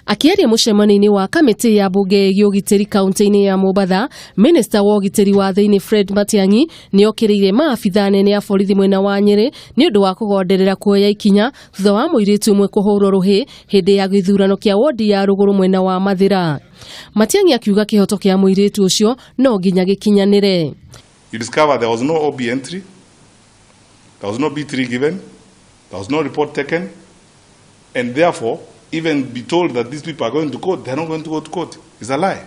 Akiaria mucemanio-ini wa kamiti ya bunge ya ugitiri kaunti-ini ya Mombasa, Minister wa ugitiri wa thiinii Fred Matiang'i ni okiriire maabithaa nene ya borithi mwena wa Nyeri ni undu wa kugonderera kuoya ikinya thutha wa muiritu umwe kuhurwo ruhi hindi ya githurano kia wodi ya ruguru mwena wa Mathira. Matiang'i akiuga kihoto kia muiritu ucio no nginya gikinyanire. You discover there was no OB entry, there was no B3 given, there was no report taken, and therefore even be told that these people are going to court, they are not going to go to court. It's a lie.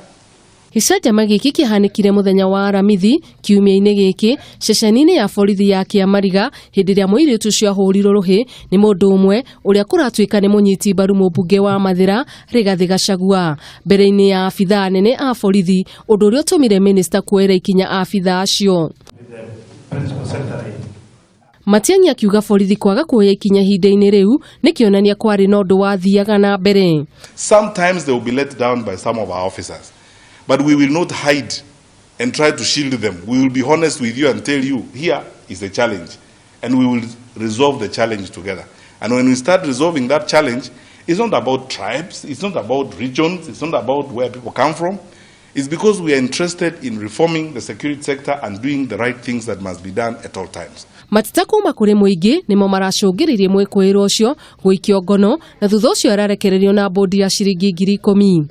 Gicajama giki kihanikire muthenya wa Aramithi kiumia-ini giki ceceni-ini ya borithi ya Kiamariga hindi ria muiritu cio ahurirwo ruhi ni mundu umwe uria kuratuika ni munyiti mbaru mubunge wa Mathira Rigathi Gachagua mbere-ini ya abithaa nene a borithi undu uria utumire minister kuoera ikinya abithaa acio. Matiang'i akiuga borithi kwaga kuoya ikinya ihinda-ini riu ni kionania kwari na undu wathiaga na mbere. Sometimes they will be let down by some of our officers, but we will not hide and try to shield them. We will be honest with you and tell you here is the challenge, and we will resolve the challenge together. And when we start resolving that challenge, it's not about tribes, it's not about regions, it's not about where people come from. It's because we are interested in reforming the security sector and doing the right things that must be done at all times. Matita kuma kuri muingi nimo maracungiririe mwikuiro ucio guikio ngono na thutha ucio ararekererio na bodi ya ciringi 10,000.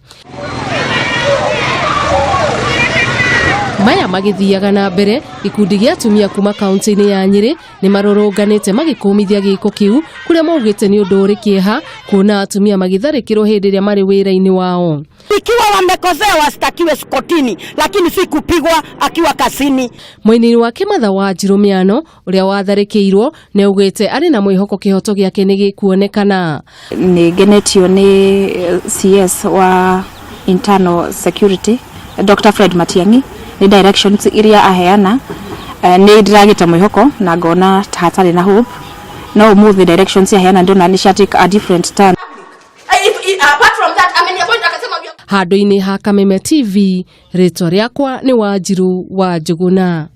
Maya magithiaga na mbere ikundi gia atumia kuma kaunti-ini ya Nyeri nimarurunganire magikumithia giko kiu kuria maugite ni undu uri kieha kuona atumia magitharikirwo hindi ria mari wira-ini wao. Ikiwa wamekosea wastakiwe skotini, lakini si kupigwa akiwa kasini. Muini wake Matha Wanjiru miano uria watharikirwo ne ugite ari na mwihoko kihoto giake ni gikuonekana. Ni genetio ni CS wa internal security Dr. Fred Matiang'i ni directions iria aheana ni ndiragita mwihoko na ngona hatari na hope no move directions aheana ndo na initiative a different turn. Apart from that, I mean, you're going to akasema Handũ-inĩ ha Kameme TV, rĩtwa rĩakwa ni Wanjiru wa Njuguna.